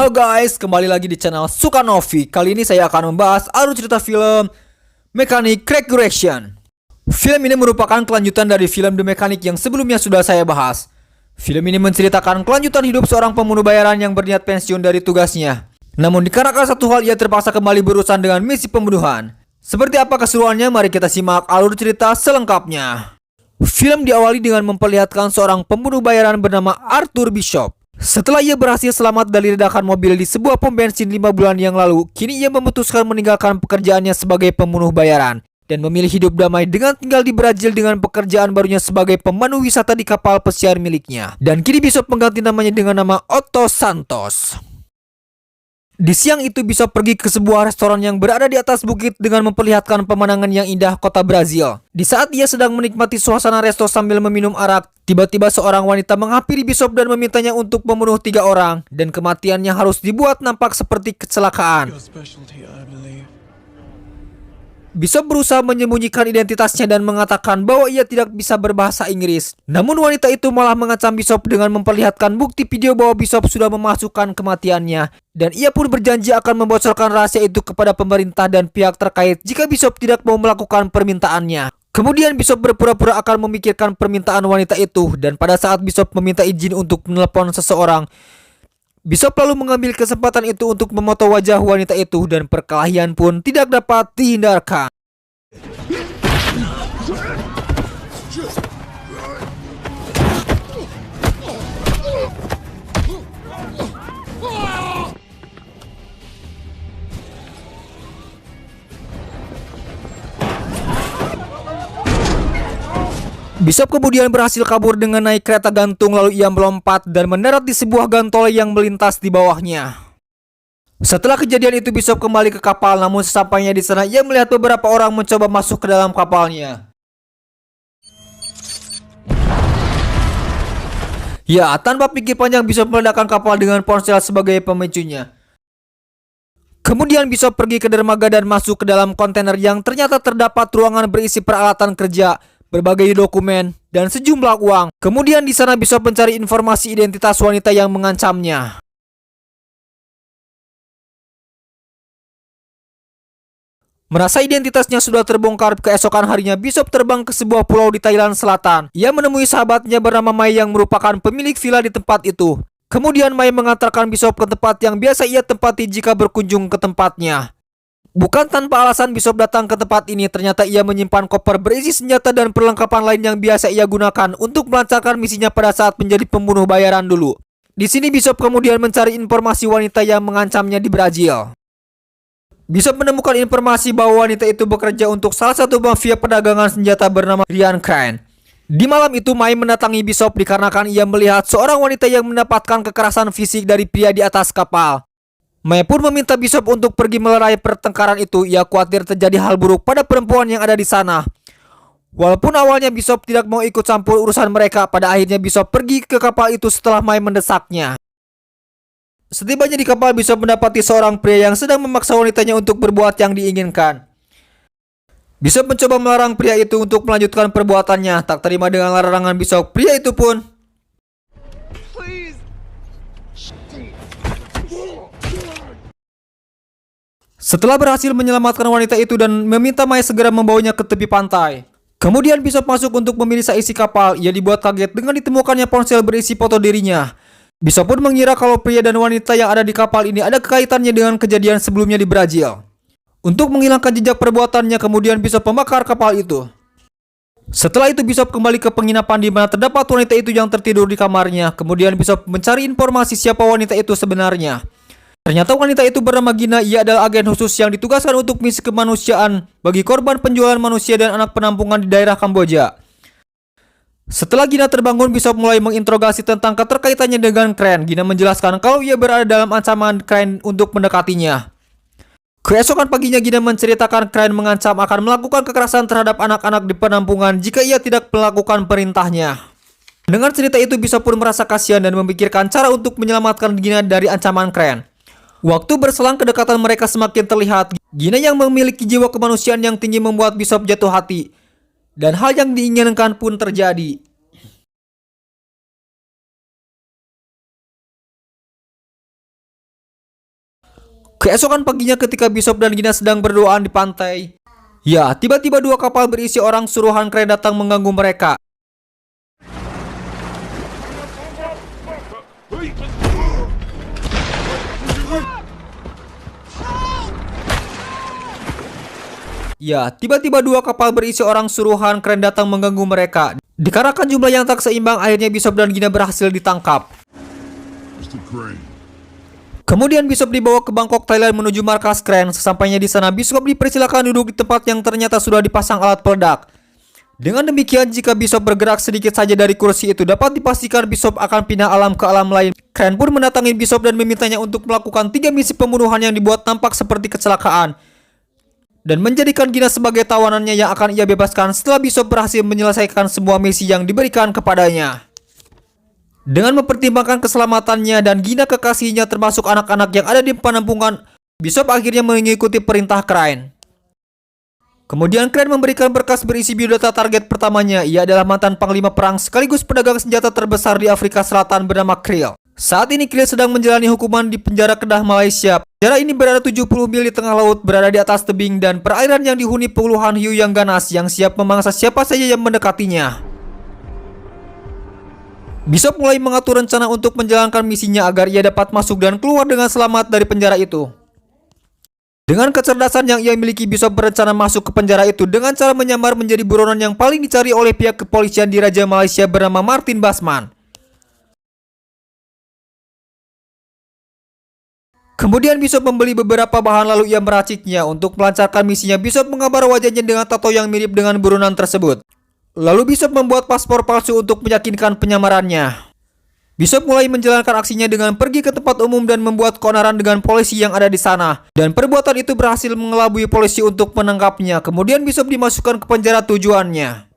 Halo guys, kembali lagi di channel Sukanovi. Kali ini saya akan membahas alur cerita film Mechanic Resurrection. Film ini merupakan kelanjutan dari film The Mechanic yang sebelumnya sudah saya bahas. Film ini menceritakan kelanjutan hidup seorang pembunuh bayaran yang berniat pensiun dari tugasnya. Namun dikarenakan satu hal, ia terpaksa kembali berurusan dengan misi pembunuhan. Seperti apa keseruannya? Mari kita simak alur cerita selengkapnya. Film diawali dengan memperlihatkan seorang pembunuh bayaran bernama Arthur Bishop. Setelah ia berhasil selamat dari ledakan mobil di sebuah pom bensin 5 bulan yang lalu, kini ia memutuskan meninggalkan pekerjaannya sebagai pembunuh bayaran dan memilih hidup damai dengan tinggal di Brazil dengan pekerjaan barunya sebagai pemandu wisata di kapal pesiar miliknya. Dan kini Bishop mengganti namanya dengan nama Otto Santos. Di siang itu Bishop pergi ke sebuah restoran yang berada di atas bukit dengan memperlihatkan pemandangan yang indah kota Brazil. Di saat ia sedang menikmati suasana resto sambil meminum arak, tiba-tiba seorang wanita menghampiri Bishop dan memintanya untuk membunuh 3 orang, dan kematiannya harus dibuat nampak seperti kecelakaan. Bishop berusaha menyembunyikan identitasnya dan mengatakan bahwa ia tidak bisa berbahasa Inggris. Namun wanita itu malah mengancam Bishop dengan memperlihatkan bukti video bahwa Bishop sudah memasukkan kematiannya. Dan ia pun berjanji akan membocorkan rahasia itu kepada pemerintah dan pihak terkait jika Bishop tidak mau melakukan permintaannya. Kemudian Bishop berpura-pura akan memikirkan permintaan wanita itu, dan pada saat Bishop meminta izin untuk menelepon seseorang, Bishop lalu mengambil kesempatan itu untuk memoto wajah wanita itu, dan perkelahian pun tidak dapat dihindarkan. Bishop kemudian berhasil kabur dengan naik kereta gantung, lalu ia melompat dan mendarat di sebuah gantole yang melintas di bawahnya. Setelah kejadian itu Bishop kembali ke kapal, namun sesampainya di sana ia melihat beberapa orang mencoba masuk ke dalam kapalnya. Ya, tanpa pikir panjang Bishop meledakkan kapal dengan ponsel sebagai pemicunya. Kemudian Bishop pergi ke dermaga dan masuk ke dalam kontainer yang ternyata terdapat ruangan berisi peralatan kerja, berbagai dokumen, dan sejumlah uang. Kemudian di sana Bishop mencari informasi identitas wanita yang mengancamnya. Merasa identitasnya sudah terbongkar, keesokan harinya Bishop terbang ke sebuah pulau di Thailand Selatan. Ia menemui sahabatnya bernama Mai yang merupakan pemilik villa di tempat itu. Kemudian Mai mengantarkan Bishop ke tempat yang biasa ia tempati jika berkunjung ke tempatnya. Bukan tanpa alasan Bishop datang ke tempat ini, ternyata ia menyimpan koper berisi senjata dan perlengkapan lain yang biasa ia gunakan untuk melancarkan misinya pada saat menjadi pembunuh bayaran dulu. Di sini Bishop kemudian mencari informasi wanita yang mengancamnya di Brazil. Bishop menemukan informasi bahwa wanita itu bekerja untuk salah satu mafia perdagangan senjata bernama Ryan Crane. Di malam itu Mai mendatangi Bishop dikarenakan ia melihat seorang wanita yang mendapatkan kekerasan fisik dari pria di atas kapal. Mai pun meminta Bishop untuk pergi melerai pertengkaran itu. Ia khawatir terjadi hal buruk pada perempuan yang ada di sana. Walaupun awalnya Bishop tidak mau ikut campur urusan mereka, pada akhirnya Bishop pergi ke kapal itu setelah Mai mendesaknya. Setibanya di kapal, Bishop mendapati seorang pria yang sedang memaksa wanitanya untuk berbuat yang diinginkan. Bishop mencoba melarang pria itu untuk melanjutkan perbuatannya. Tak terima dengan larangan Bishop, pria itu pun setelah berhasil menyelamatkan wanita itu dan meminta Mai segera membawanya ke tepi pantai. Kemudian Bishop masuk untuk memeriksa isi kapal. Ia dibuat kaget dengan ditemukannya ponsel berisi foto dirinya. Bishop pun mengira kalau pria dan wanita yang ada di kapal ini ada kaitannya dengan kejadian sebelumnya di Brazil. Untuk menghilangkan jejak perbuatannya, kemudian Bishop membakar kapal itu. Setelah itu Bishop kembali ke penginapan di mana terdapat wanita itu yang tertidur di kamarnya. Kemudian Bishop mencari informasi siapa wanita itu sebenarnya. Ternyata wanita itu bernama Gina. Ia adalah agen khusus yang ditugaskan untuk misi kemanusiaan bagi korban penjualan manusia dan anak penampungan di daerah Kamboja. Setelah Gina terbangun, Bishop mulai menginterogasi tentang keterkaitannya dengan Crane. Gina menjelaskan kalau ia berada dalam ancaman Crane untuk mendekatinya. Keesokan paginya Gina menceritakan Crane mengancam akan melakukan kekerasan terhadap anak-anak di penampungan jika ia tidak melakukan perintahnya. Dengan cerita itu Bishop pun merasa kasihan dan memikirkan cara untuk menyelamatkan Gina dari ancaman Crane. Waktu berselang kedekatan mereka semakin terlihat. Gina yang memiliki jiwa kemanusiaan yang tinggi membuat Bishop jatuh hati. Dan hal yang diinginkan pun terjadi. Keesokan paginya ketika Bishop dan Gina sedang berduaan di pantai, ya, tiba-tiba dua kapal berisi orang suruhan keren datang mengganggu mereka. Ya, tiba-tiba dua kapal berisi orang suruhan keren datang mengganggu mereka. Dikarenakan jumlah yang tak seimbang, akhirnya Bishop dan Gina berhasil ditangkap. Kemudian Bishop dibawa ke Bangkok, Thailand menuju markas Crane. Sesampainya di sana, Bishop dipersilakan duduk di tempat yang ternyata sudah dipasang alat peledak. Dengan demikian, jika Bishop bergerak sedikit saja dari kursi itu, dapat dipastikan Bishop akan pindah alam ke alam lain. Crane pun mendatangi Bishop dan memintanya untuk melakukan 3 misi pembunuhan yang dibuat tampak seperti kecelakaan, dan menjadikan Gina sebagai tawanannya yang akan ia bebaskan setelah Bishop berhasil menyelesaikan semua misi yang diberikan kepadanya. Dengan mempertimbangkan keselamatannya dan Gina kekasihnya termasuk anak-anak yang ada di penampungan, Bishop akhirnya mengikuti perintah Crane. Kemudian Crane memberikan berkas berisi biodata target pertamanya. Ia adalah mantan panglima perang sekaligus pedagang senjata terbesar di Afrika Selatan bernama Kriel. Saat ini Kriel sedang menjalani hukuman di penjara Kedah, Malaysia. Penjara ini berada 70 mil di tengah laut, berada di atas tebing dan perairan yang dihuni puluhan hiu yang ganas yang siap memangsa siapa saja yang mendekatinya. Bishop mulai mengatur rencana untuk menjalankan misinya agar ia dapat masuk dan keluar dengan selamat dari penjara itu. Dengan kecerdasan yang ia miliki, Bishop berencana masuk ke penjara itu dengan cara menyamar menjadi buronan yang paling dicari oleh pihak kepolisian di Raja Malaysia bernama Martin Basman. Kemudian Bishop membeli beberapa bahan lalu ia meraciknya. Untuk melancarkan misinya, Bishop menggambar wajahnya dengan tato yang mirip dengan buronan tersebut. Lalu Bishop membuat paspor palsu untuk meyakinkan penyamarannya. Bishop mulai menjalankan aksinya dengan pergi ke tempat umum dan membuat keonaran dengan polisi yang ada di sana. Dan perbuatan itu berhasil mengelabui polisi untuk menangkapnya. Kemudian Bishop dimasukkan ke penjara tujuannya.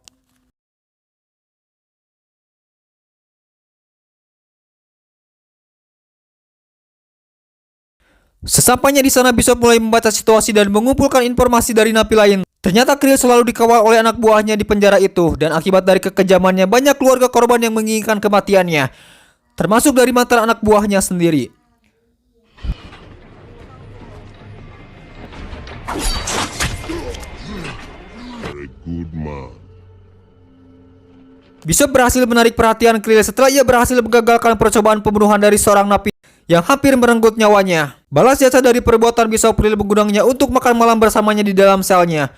Sesampainya di sana, Bishop mulai membaca situasi dan mengumpulkan informasi dari napi lain. Ternyata Kriel selalu dikawal oleh anak buahnya di penjara itu, dan akibat dari kekejamannya banyak keluarga korban yang menginginkan kematiannya, termasuk dari mantan anak buahnya sendiri. Bishop berhasil menarik perhatian Kriel setelah ia berhasil menggagalkan percobaan pembunuhan dari seorang napi yang hampir merenggut nyawanya. Balas jasa dari perbuatan Bishop, Kriel mengundangnya untuk makan malam bersamanya di dalam selnya.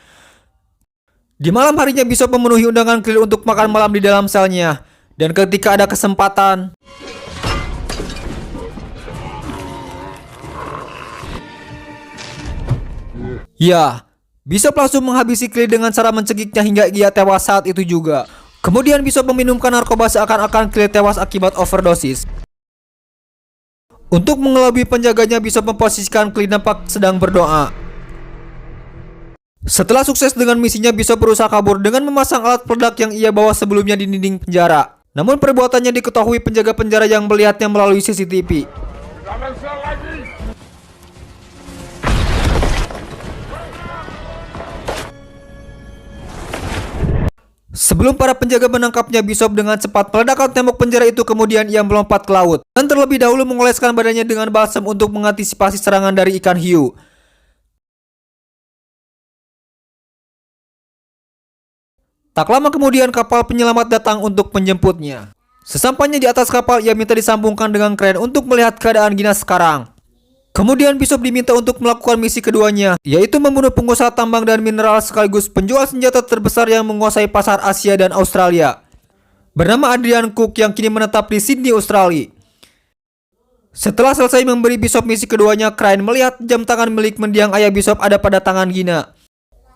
Di malam harinya Bishop memenuhi undangan Kriel untuk makan malam di dalam selnya. Dan ketika ada kesempatan, ya, Bishop langsung menghabisi Kriel dengan cara mencekiknya hingga ia tewas saat itu juga. Kemudian Bishop meminumkan narkoba seakan-akan Kriel tewas akibat overdosis. Untuk mengelabui penjaganya, Bishop memposisikan Kriel nampak sedang berdoa. Setelah sukses dengan misinya, Bishop berusaha kabur dengan memasang alat peledak yang ia bawa sebelumnya di dinding penjara. Namun perbuatannya diketahui penjaga penjara yang melihatnya melalui CCTV. Sebelum para penjaga menangkapnya, Bishop dengan cepat meledakkan tembok penjara itu, kemudian ia melompat ke laut dan terlebih dahulu mengoleskan badannya dengan balsam untuk mengantisipasi serangan dari ikan hiu. Tak lama kemudian kapal penyelamat datang untuk menjemputnya. Sesampainya di atas kapal, ia minta disambungkan dengan Crane untuk melihat keadaan Gina sekarang. Kemudian Bishop diminta untuk melakukan misi keduanya, yaitu membunuh pengusaha tambang dan mineral sekaligus penjual senjata terbesar yang menguasai pasar Asia dan Australia, bernama Adrian Cook yang kini menetap di Sydney, Australia. Setelah selesai memberi Bishop misi keduanya, Crane melihat jam tangan milik mendiang ayah Bishop ada pada tangan Gina.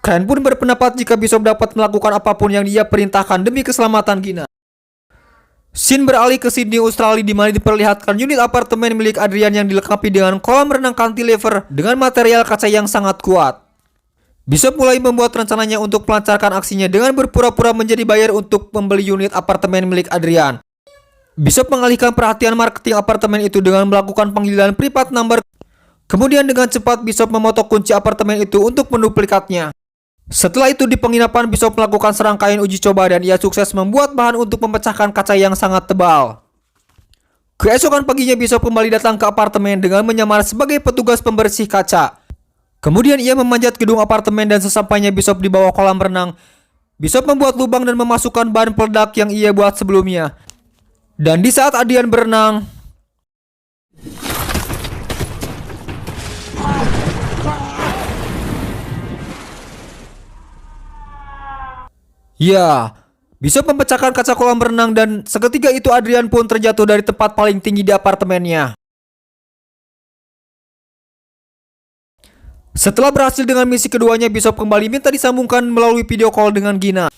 Crane pun berpendapat jika Bishop dapat melakukan apapun yang dia perintahkan demi keselamatan Gina. Scene beralih ke Sydney, Australia, di mana diperlihatkan unit apartemen milik Adrian yang dilengkapi dengan kolam renang cantilever dengan material kaca yang sangat kuat. Bishop mulai membuat rencananya untuk melancarkan aksinya dengan berpura-pura menjadi buyer untuk membeli unit apartemen milik Adrian. Bishop mengalihkan perhatian marketing apartemen itu dengan melakukan panggilan private number. Kemudian dengan cepat Bishop memotong kunci apartemen itu untuk menduplikatnya. Setelah itu di penginapan, Bishop melakukan serangkaian uji coba dan ia sukses membuat bahan untuk memecahkan kaca yang sangat tebal. Keesokan paginya Bishop kembali datang ke apartemen dengan menyamar sebagai petugas pembersih kaca. Kemudian ia memanjat gedung apartemen dan sesampainya Bishop di bawah kolam renang, Bishop membuat lubang dan memasukkan bahan peledak yang ia buat sebelumnya. Dan di saat Adrian berenang, ya, Bishop memecahkan kaca kolam renang dan seketika itu Adrian pun terjatuh dari tempat paling tinggi di apartemennya. Setelah berhasil dengan misi keduanya, Bishop kembali minta disambungkan melalui video call dengan Gina.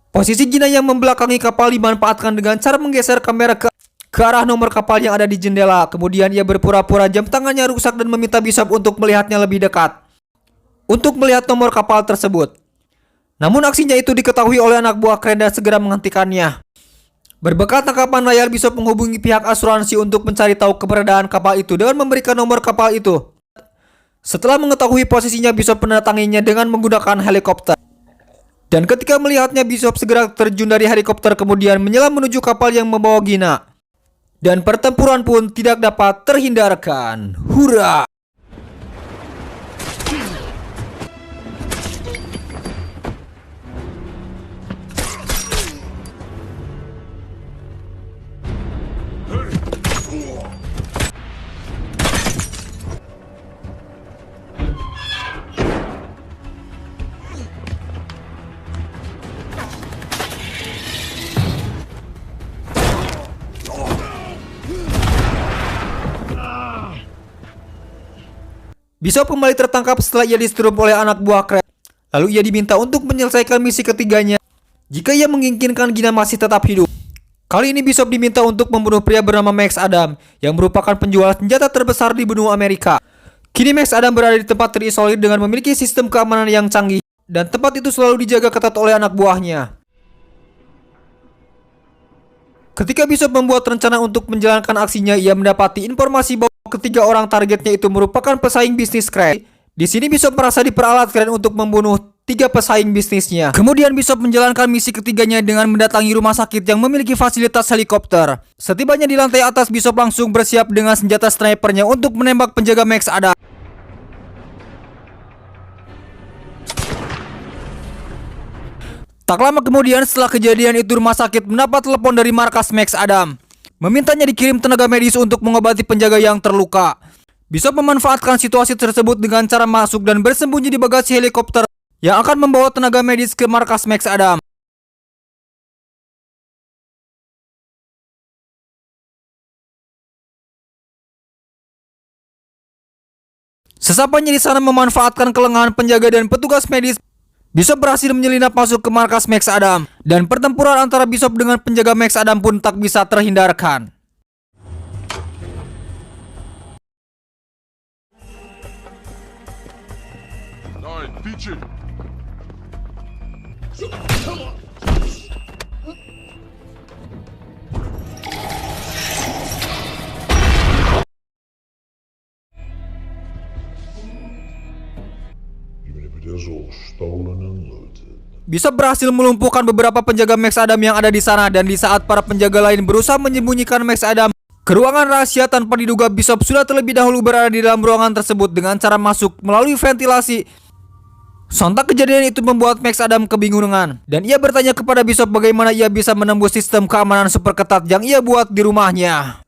Posisi Gina yang membelakangi kapal dimanfaatkan dengan cara menggeser kamera ke arah nomor kapal yang ada di jendela. Kemudian ia berpura-pura jam tangannya rusak dan meminta Bishop untuk melihatnya lebih dekat untuk melihat nomor kapal tersebut. Namun aksinya itu diketahui oleh anak buah keren dan segera menghentikannya. Berbekal tangkapan layar, Bishop menghubungi pihak asuransi untuk mencari tahu keberadaan kapal itu dengan memberikan nomor kapal itu. Setelah mengetahui posisinya, Bishop mendatanginya dengan menggunakan helikopter. Dan ketika melihatnya, Bishop segera terjun dari helikopter kemudian menyelam menuju kapal yang membawa Gina. Dan pertempuran pun tidak dapat terhindarkan. Hurra! Bishop kembali tertangkap setelah ia disetrum oleh anak buah keren. Lalu ia diminta untuk menyelesaikan misi ketiganya jika ia menginginkan Gina masih tetap hidup. Kali ini Bishop diminta untuk membunuh pria bernama Max Adam yang merupakan penjual senjata terbesar di benua Amerika. Kini Max Adam berada di tempat terisolir dengan memiliki sistem keamanan yang canggih dan tempat itu selalu dijaga ketat oleh anak buahnya. Ketika Bishop membuat rencana untuk menjalankan aksinya, ia mendapati informasi bahwa ketiga orang targetnya itu merupakan pesaing bisnis Kren. Di sini Bishop merasa diperalat Kren untuk membunuh 3 pesaing bisnisnya. Kemudian Bishop menjalankan misi ketiganya dengan mendatangi rumah sakit yang memiliki fasilitas helikopter. Setibanya di lantai atas, Bishop langsung bersiap dengan senjata snipernya untuk menembak penjaga Max Adam. Tak lama kemudian setelah kejadian itu, rumah sakit mendapat telepon dari markas Max Adam, memintanya dikirim tenaga medis untuk mengobati penjaga yang terluka. Bishop memanfaatkan situasi tersebut dengan cara masuk dan bersembunyi di bagasi helikopter yang akan membawa tenaga medis ke markas Max Adam. Sesampainya di sana memanfaatkan kelengahan penjaga dan petugas medis, Bishop berhasil menyelinap masuk ke markas Max Adam, dan pertempuran antara Bishop dengan penjaga Max Adam pun tak bisa terhindarkan. Bishop berhasil melumpuhkan beberapa penjaga Max Adam yang ada di sana, dan di saat para penjaga lain berusaha menyembunyikan Max Adam ke ruangan rahasia tanpa diduga, Bishop sudah terlebih dahulu berada di dalam ruangan tersebut dengan cara masuk melalui ventilasi. Sontak kejadian itu membuat Max Adam kebingungan, dan ia bertanya kepada Bishop bagaimana ia bisa menembus sistem keamanan super ketat yang ia buat di rumahnya.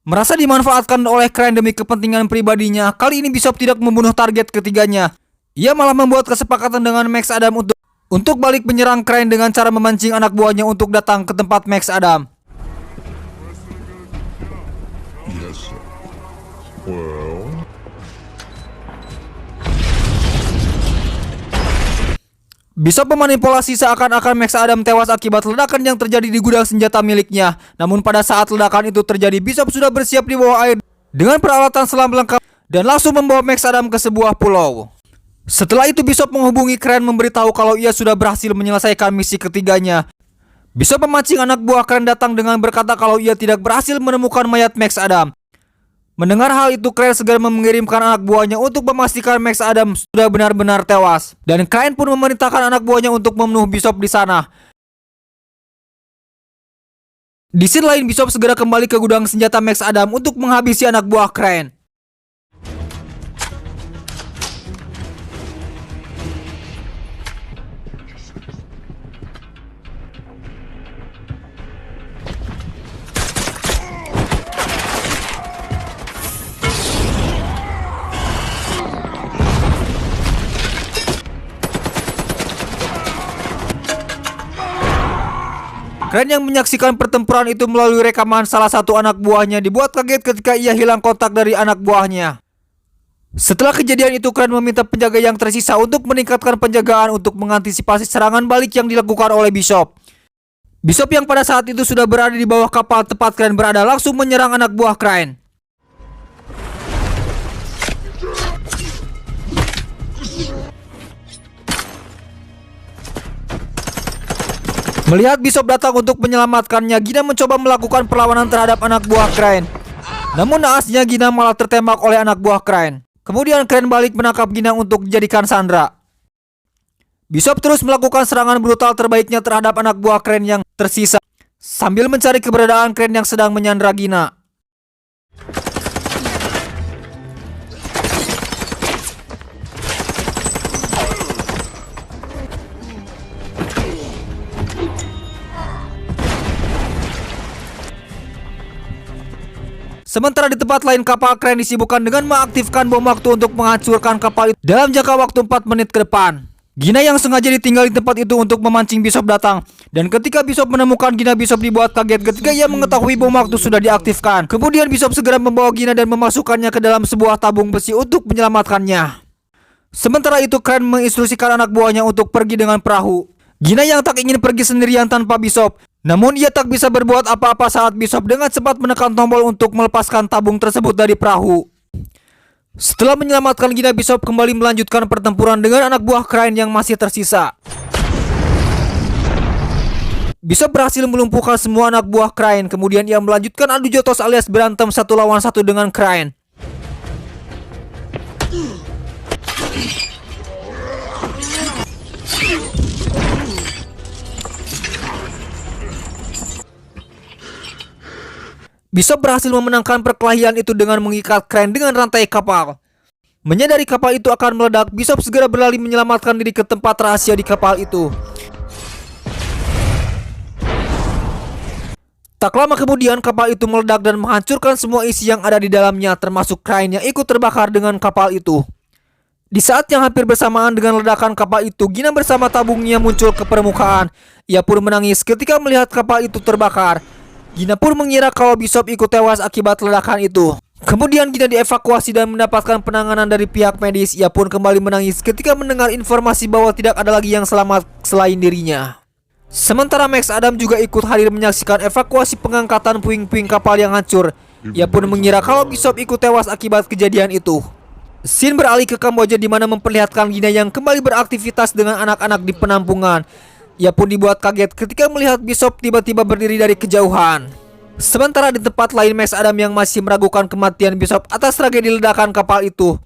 Merasa dimanfaatkan oleh Crane demi kepentingan pribadinya, kali ini Bishop tidak membunuh target ketiganya. Ia malah membuat kesepakatan dengan Max Adam untuk balik menyerang Crane dengan cara memancing anak buahnya untuk datang ke tempat Max Adam. Yes, sir. Well... Bishop memanipulasi seakan-akan Max Adam tewas akibat ledakan yang terjadi di gudang senjata miliknya. Namun pada saat ledakan itu terjadi, Bishop sudah bersiap di bawah air dengan peralatan selam lengkap dan langsung membawa Max Adam ke sebuah pulau. Setelah itu Bishop menghubungi Crane memberitahu kalau ia sudah berhasil menyelesaikan misi ketiganya. Bishop memancing anak buah Crane datang dengan berkata kalau ia tidak berhasil menemukan mayat Max Adam. Mendengar hal itu, Crane segera mengirimkan anak buahnya untuk memastikan Max Adam sudah benar-benar tewas. Dan Crane pun memerintahkan anak buahnya untuk membunuh Bishop di sana. Di sisi lain, Bishop segera kembali ke gudang senjata Max Adam untuk menghabisi anak buah Crane. Crane yang menyaksikan pertempuran itu melalui rekaman salah satu anak buahnya dibuat kaget ketika ia hilang kontak dari anak buahnya. Setelah kejadian itu, Crane meminta penjaga yang tersisa untuk meningkatkan penjagaan untuk mengantisipasi serangan balik yang dilakukan oleh Bishop. Bishop yang pada saat itu sudah berada di bawah kapal tempat Crane berada langsung menyerang anak buah Crane. Melihat Bishop datang untuk menyelamatkannya, Gina mencoba melakukan perlawanan terhadap anak buah Crane. Namun naasnya Gina malah tertembak oleh anak buah Crane. Kemudian Crane balik menangkap Gina untuk dijadikan sandera. Bishop terus melakukan serangan brutal terbaiknya terhadap anak buah Crane yang tersisa, sambil mencari keberadaan Crane yang sedang menyandera Gina. Sementara di tempat lain, kapal Crane disibukkan dengan mengaktifkan bom waktu untuk menghancurkan kapal itu dalam jangka waktu 4 menit ke depan. Gina yang sengaja ditinggal di tempat itu untuk memancing Bishop datang. Dan ketika Bishop menemukan Gina, Bishop dibuat kaget ketika ia mengetahui bom waktu sudah diaktifkan. Kemudian Bishop segera membawa Gina dan memasukkannya ke dalam sebuah tabung besi untuk menyelamatkannya. Sementara itu, Crane menginstruksikan anak buahnya untuk pergi dengan perahu. Gina yang tak ingin pergi sendirian tanpa Bishop, namun ia tak bisa berbuat apa-apa saat Bishop dengan cepat menekan tombol untuk melepaskan tabung tersebut dari perahu. Setelah menyelamatkan Gina, Bishop kembali melanjutkan pertempuran dengan anak buah Crane yang masih tersisa. Bishop berhasil melumpuhkan semua anak buah Crane, kemudian ia melanjutkan adu jotos alias berantem 1 lawan 1 dengan Crane. Bishop berhasil memenangkan perkelahian itu dengan mengikat Crane dengan rantai kapal. Menyadari kapal itu akan meledak, Bishop segera berlari menyelamatkan diri ke tempat rahasia di kapal itu. Tak lama kemudian, kapal itu meledak dan menghancurkan semua isi yang ada di dalamnya, termasuk Crane yang ikut terbakar dengan kapal itu. Di saat yang hampir bersamaan dengan ledakan kapal itu, Gina bersama tabungnya muncul ke permukaan. Ia pun menangis ketika melihat kapal itu terbakar. Gina pun mengira kalau Bishop ikut tewas akibat ledakan itu. Kemudian Gina dievakuasi dan mendapatkan penanganan dari pihak medis. Ia pun kembali menangis ketika mendengar informasi bahwa tidak ada lagi yang selamat selain dirinya. Sementara Max Adam juga ikut hadir menyaksikan evakuasi pengangkatan puing-puing kapal yang hancur. Ia pun mengira kalau Bishop ikut tewas akibat kejadian itu. Scene beralih ke Kamboja di mana memperlihatkan Gina yang kembali beraktivitas dengan anak-anak di penampungan. Ia pun dibuat kaget ketika melihat Bishop tiba-tiba berdiri dari kejauhan. Sementara di tempat lain, Max Adam yang masih meragukan kematian Bishop atas tragedi ledakan kapal itu.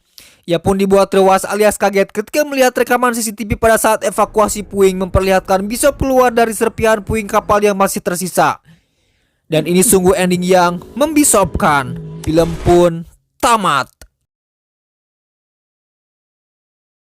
Ia pun dibuat tewas alias kaget ketika melihat rekaman CCTV pada saat evakuasi puing memperlihatkan Bishop keluar dari serpihan puing kapal yang masih tersisa. Dan ini sungguh ending yang membisopkan. Film pun tamat.